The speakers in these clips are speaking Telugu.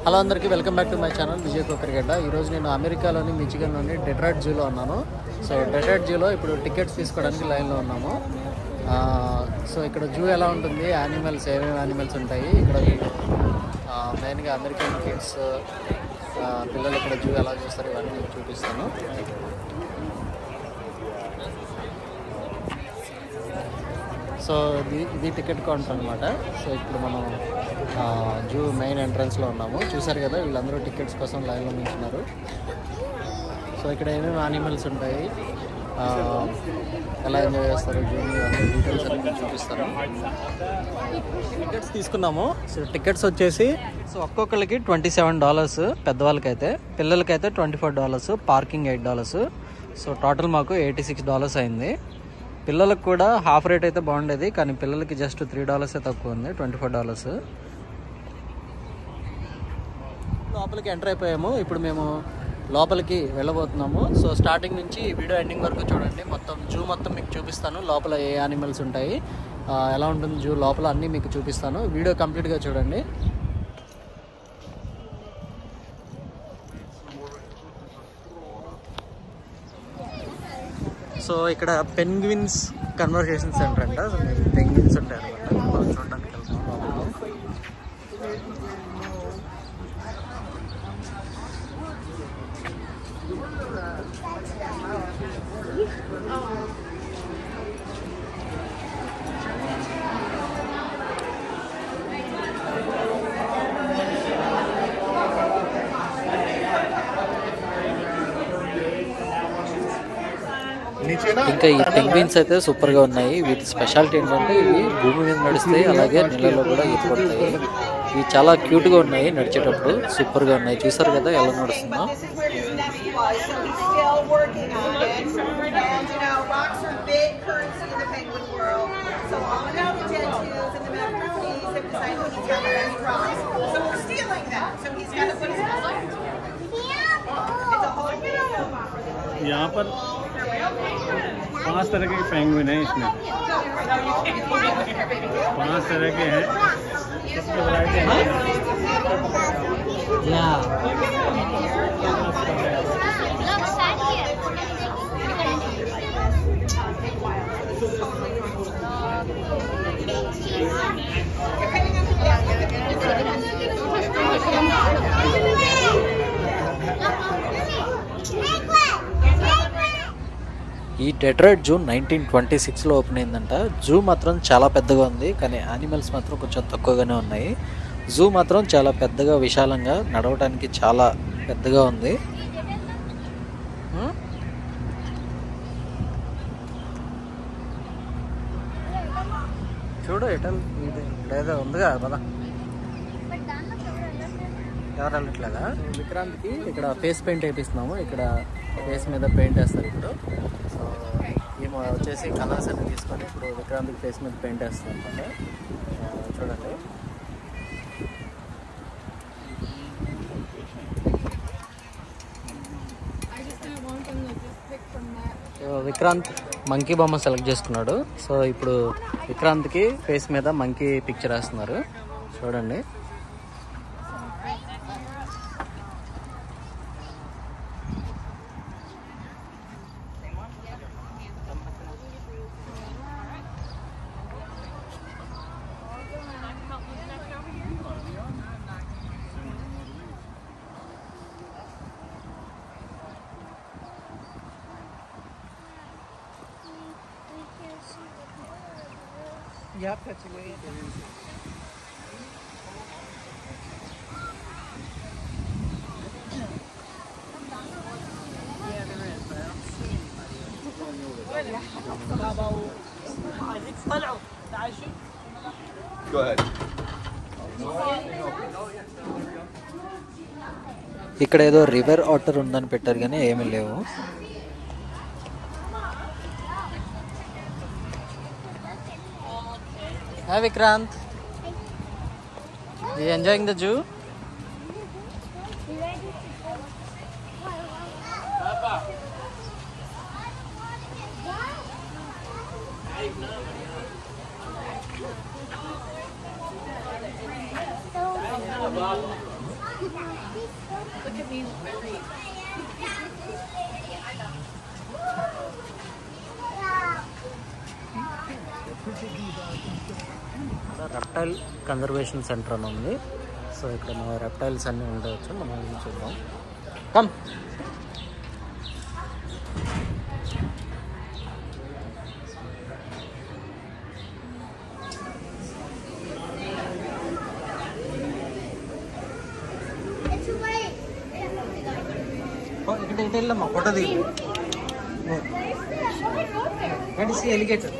హలో అందరికీ welcome back to my channel Vijay Kokkarigadda. ఈరోజు నేను అమెరికాలోని మిచిగన్లోని డెట్రాయిట్ జూలో ఉన్నాను. సో డెట్రాయిట్ జూలో ఇప్పుడు టికెట్స్ తీసుకోవడానికి లైన్లో ఉన్నాము. సో ఇక్కడ జూ ఎలా ఉంటుంది, యానిమల్స్ ఏమేమి యానిమల్స్ ఉంటాయి, ఇక్కడ మెయిన్గా అమెరికన్ కిడ్స్ పిల్లలు ఇక్కడ జూ ఎలా చూస్తారు ఇవన్నీ మీకు చూపిస్తాను. సో ఇది టికెట్ కౌంటర్ అనమాట. సో ఇప్పుడు మనం జూ మెయిన్ ఎంట్రన్స్లో ఉన్నాము. చూసారు కదా, వీళ్ళందరూ టికెట్స్ కోసం లైన్లో నిల్చున్నారు. సో ఇక్కడ ఏమేమి యానిమల్స్ ఉంటాయి, ఎలా ఎంజాయ్ చేస్తారు జూని, అన్ని డీటెయిల్స్ అన్ని మీకు చూపిస్తాను. టికెట్స్ తీసుకున్నాము. సో టికెట్స్ వచ్చేసి ఒక్కొక్కరికి $27, పెద్దవాళ్ళకైతే, పిల్లలకైతే $24, పార్కింగ్ $8. సో టోటల్ మాకు $86 అయింది. పిల్లలకు కూడా హాఫ్ రేట్ అయితే బాగుండేది, కానీ పిల్లలకి జస్ట్ $3 తక్కువ ఉంది, $24. లోపలికి ఎంటర్ అయిపోయాము. ఇప్పుడు మేము లోపలికి వెళ్ళబోతున్నాము. సో స్టార్టింగ్ నుంచి వీడియో ఎండింగ్ వరకు చూడండి. మొత్తం జూ మొత్తం మీకు చూపిస్తాను. లోపల ఏ యానిమల్స్ ఉంటాయి, ఎలా ఉంటుంది జూ లోపల అన్నీ మీకు చూపిస్తాను. వీడియో కంప్లీట్గా చూడండి. సో ఇక్కడ పెంగ్విన్స్ కన్వర్సేషన్ సెంటర్ అంట. సో మీకు పెంగ్విన్స్ ఉంటాయి అనమాట. చూడడానికి వెళ్తాం లోపలికి. ఇంకా ఈ పెంగ్విన్స్ అయితే సూపర్గా ఉన్నాయి. వీటి స్పెషాలిటీ ఏంటంటే ఇవి భూమి మీద నడుస్తాయి, అలాగే నీళ్ళలో కూడా ఈతపడతాయి. ఇవి చాలా క్యూట్గా ఉన్నాయి, నడిచేటప్పుడు సూపర్గా ఉన్నాయి. చూసారు కదా ఎలా నడుస్తుందో. यहाँ पर 5 तरह के पेंगुइन हैं. इसमें 5 तरह के हैं. सबकी वैरायटी है. ఈ డెట్రాయిట్ జూ 1926లో ఓపెన్ అయిందంట. జూ మాత్రం చాలా పెద్దగా ఉంది, కానీ యానిమల్స్ మాత్రం కొంచెం తక్కువగానే ఉన్నాయి. జూ మాత్రం చాలా పెద్దగా, విశాలంగా, నడవడానికి చాలా పెద్దగా ఉంది. చూడు ఎటల్ ఇక్కడేదో ఉందిగా కదా, ఎవరు వెళ్ళట్లేదా? విక్రాంత్కి ఇక్కడ ఫేస్ పెయింట్ వేపిస్తున్నాము. ఇక్కడ ఫేస్ మీద పెయింట్ వేస్తారు ఇప్పుడు. సో ఏమో వచ్చేసి కలర్స్ అన్ని తీసుకొని ఇప్పుడు విక్రాంత్కి ఫేస్ మీద పెయింట్ వేస్తాం అనమాట. చూడండి. సో విక్రాంత్ మంకీ బొమ్మ సెలెక్ట్ చేసుకున్నాడు. సో ఇప్పుడు విక్రాంత్కి ఫేస్ మీద మంకీ పిక్చర్ వేస్తున్నారు. చూడండి. Yeah, that's away. Go ahead. ఇక్కడ ఏదో రివర్ వాటర్ ఉందని పెట్టారు, కానీ ఏమీ లేవు. Hi Vikrant. Are you enjoying the zoo? Reptile conservation centre అని ఉంది. సో ఇక్కడ మన రెప్టైల్స్ అన్నీ ఉండవచ్చు. మనం చూద్దాం. కమ్. ఇక్కడ ఇటు వెళ్ళమ్మా, ఫోటో దిగు. Alligator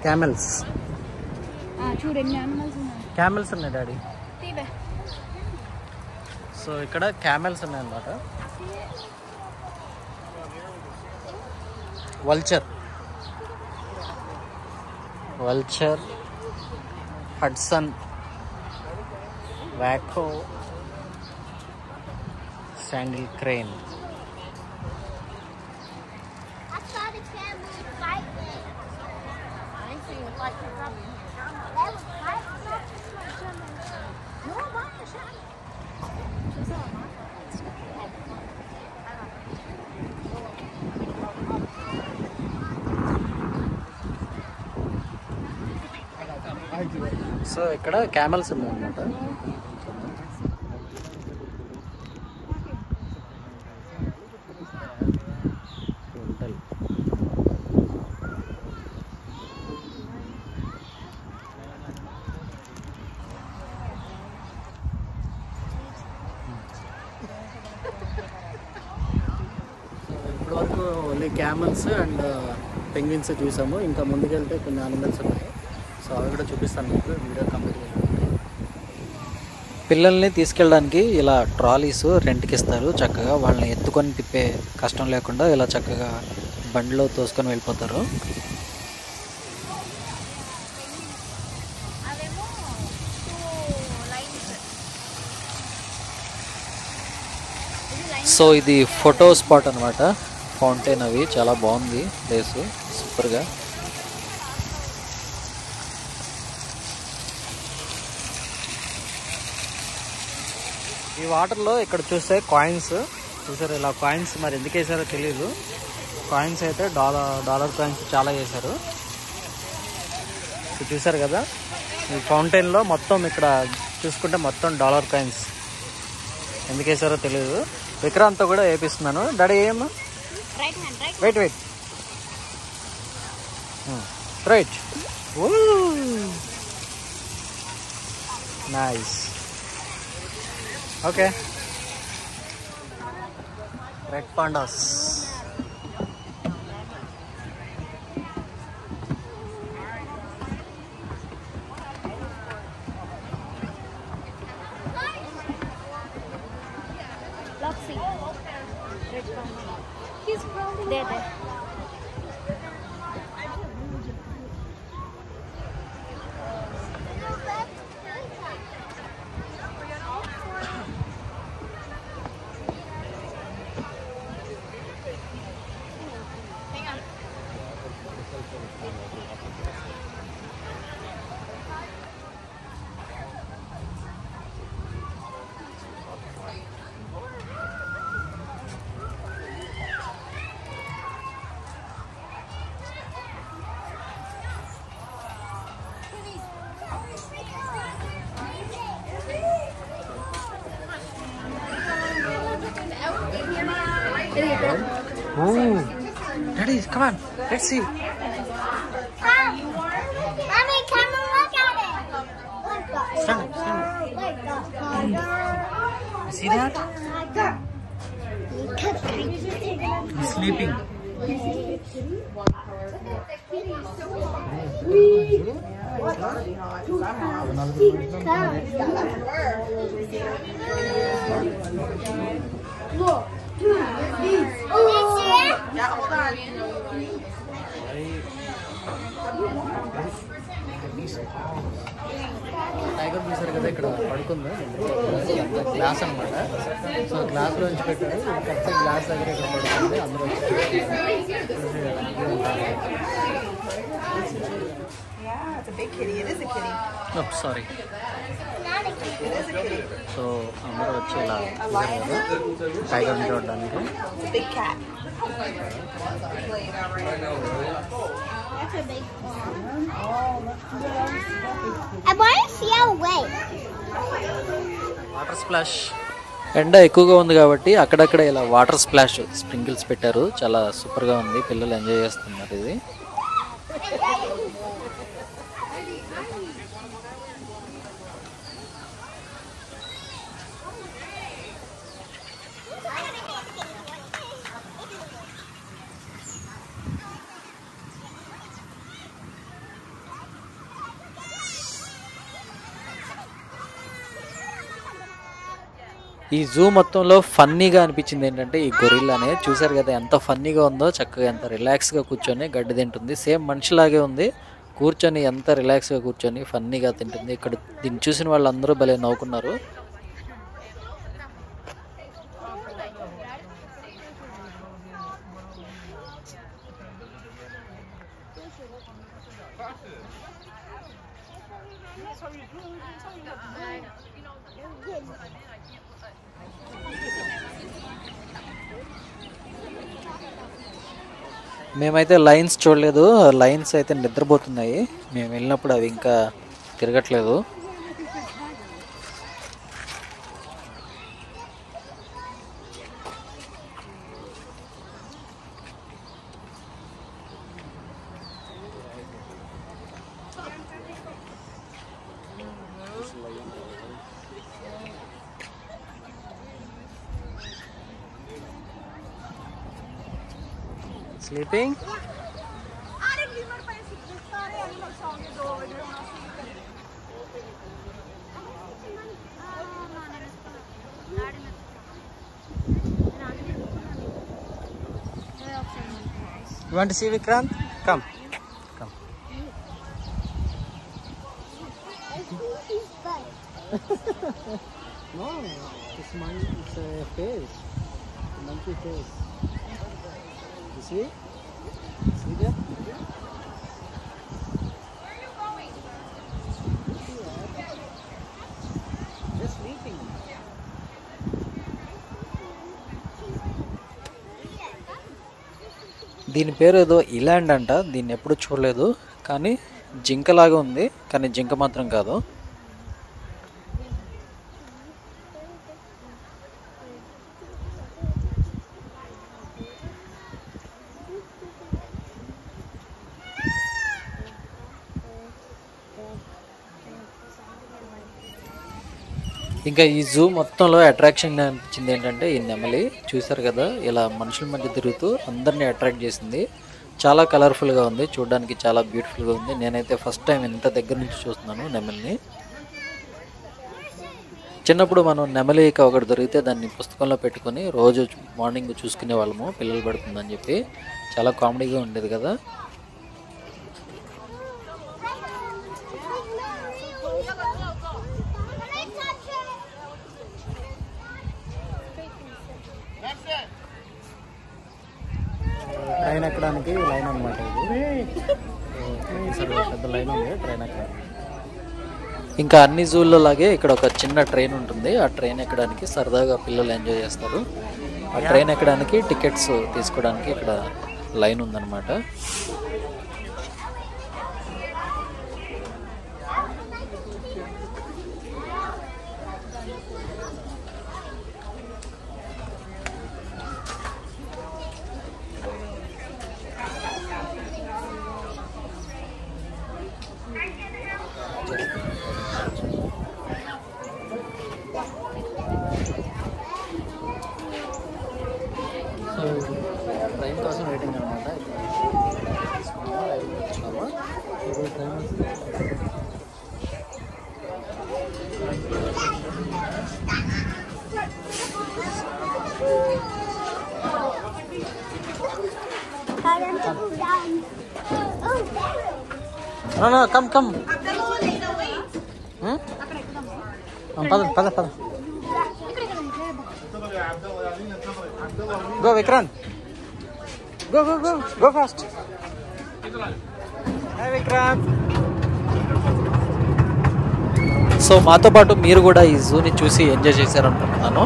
camels. క్యామెల్స్ ఉన్నాయి డాడీ. సో ఇక్కడ క్యామెల్స్ ఉన్నాయి అన్నమాట. Vulture, Hudson, Waco, sandhill crane. So ఇక్కడ క్యామెల్స్ ఉన్నాయి అన్నమాట. ఇప్పటి వరకు ఓన్లీ క్యామెల్స్ అండ్ పెంగ్విన్స్ చూసాము. ఇంకా ముందుకెళ్తే కొన్ని యానిమల్స్ ఉన్నాయి. సో అవి కూడా చూపిస్తాను మీకు వీడియో కంప్లీట్ చేయండి. పిల్లల్ని తీసుకెళ్ళడానికి ఇలా ట్రాలీస్ రెంట్కి ఇస్తారు. చక్కగా వాళ్ళని ఎత్తుకొని తిప్పే కష్టం లేకుండా ఇలా చక్కగా బండిలో తోసుకొని వెళ్ళిపోతారు. సో ఇది ఫోటో స్పాట్ అనమాట. ఫౌంటైన్ అవి చాలా బాగుంది ప్లేస్, సూపర్గా. ఈ వాటర్లో ఇక్కడ చూస్తే కాయిన్స్ చూసారు. ఇలా కాయిన్స్ మరి ఎందుకు వేసారో తెలియదు. కాయిన్స్ అయితే డాలర్ కాయిన్స్ చాలా వేశారు. చూసారు కదా ఈ ఫౌంటైన్లో మొత్తం ఇక్కడ చూసుకుంటే మొత్తం డాలర్ కాయిన్స్. ఎందుకు వేసారో తెలియదు. విక్రాంత్తో కూడా వేపిస్తున్నాను. డాడీ ఏమో wait right. Nice. Okay. Red pandas. Oh, Daddy, come on, let's see. Mommy, come and look at it. Stand. See that? He's sleeping. Tiger చూసారు కదా ఇక్కడ పడుకుంది. గ్లాస్ అనమాట. సో గ్లాస్ లోంచి పెట్టారు. కరెక్ట్ గ్లాస్ దగ్గర ఇక్కడ పడుకుంది. అందరూ Yeah, it's a big kitty. It is a kitty. Sorry. It is a kitty. So అందరూ వచ్చి ఇలా టైగర్ చూడడానికి. It's a big cat. That's a big one. I want to see a wave. Water splash. ఎండ ఎక్కువగా ఉంది కాబట్టి అక్కడక్కడ ఇలా వాటర్ స్ప్లాష్ స్ప్రింకిల్స్ పెట్టారు. చాలా సూపర్గా ఉంది, పిల్లలు ఎంజాయ్ చేస్తున్నారు ఇది. ఈ జూ మొత్తంలో ఫన్నీగా అనిపించింది ఏంటంటే ఈ గొరిల్లానే. చూసారు కదా ఎంత ఫన్నీగా ఉందో, చక్కగా ఎంత రిలాక్స్గా కూర్చొని గడ్డి తింటుంది. సేమ్ మనిషిలాగే ఉంది, కూర్చొని ఎంత రిలాక్స్గా కూర్చొని ఫన్నీగా తింటుంది. ఇక్కడ దీన్ని చూసిన వాళ్ళందరూ భలే నవ్వుకున్నారు. మేమైతే లైన్స్ చూడలేదు, లైన్స్ అయితే నిద్రపోతున్నాయి. మేము వెళ్ళినప్పుడు అవి ఇంకా తిరగట్లేదు. Sleeping? You want to see Vikrant? Come. Come. No, it's a face. A monkey face. You see? See that? Where are you going? They're sleeping. దీని పేరు ఏదో ఇలాండ్ అంట. దీన్ని ఎప్పుడు చూడలేదు, కానీ జింకలాగా ఉంది, కానీ జింక మాత్రం కాదు. ఇంకా ఈ జూ మొత్తంలో అట్రాక్షన్ అనిపించింది ఏంటంటే ఈ నెమలి. చూసారు కదా ఇలా మనుషుల మధ్య తిరుగుతూ అందరినీ అట్రాక్ట్ చేసింది. చాలా కలర్ఫుల్గా ఉంది, చూడడానికి చాలా బ్యూటిఫుల్గా ఉంది. నేనైతే ఫస్ట్ టైం ఇంత దగ్గర నుంచి చూస్తున్నాను నెమలిని. చిన్నప్పుడు మనం నెమలికి ఒకటి దొరికితే దాన్ని పుస్తకంలో పెట్టుకొని రోజు మార్నింగ్ చూసుకునే వాళ్ళము, పిల్లలు పడుతుందని చెప్పి. చాలా కామెడీగా ఉండేది కదా. ట్రైన్ ఎక్కడానికి లైన్ అనమాట ఇది. పెద్ద లైన్ ఉంది ట్రైన్ ఎక్కడానికి. ఇంకా అన్ని జూల్లో లాగే ఇక్కడ ఒక చిన్న ట్రైన్ ఉంటుంది. ఆ ట్రైన్ ఎక్కడానికి సరదాగా పిల్లలు ఎంజాయ్ చేస్తారు. ఆ ట్రైన్ ఎక్కడానికి టికెట్స్ తీసుకోవడానికి ఇక్కడ లైన్ ఉందన్నమాట. ట్రైన్ కోసం వెయిటింగ్ అనమాట. కమ్ కమ్ పద పద పద. Go Vikrant. Go fast. Hi Vikrant. So మాతో పాటు మీరు కూడా ఈ జూని చూసి ఎంజాయ్ చేశారనుకుంటున్నాను.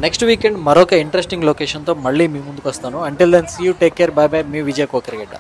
నెక్స్ట్ వీకెండ్ మరొక ఇంట్రెస్టింగ్ లొకేషన్తో మళ్ళీ మీ ముందుకు వస్తాను. Until then see you, take care, bye bye. మీ విజయ్ కోకరగడ్డ.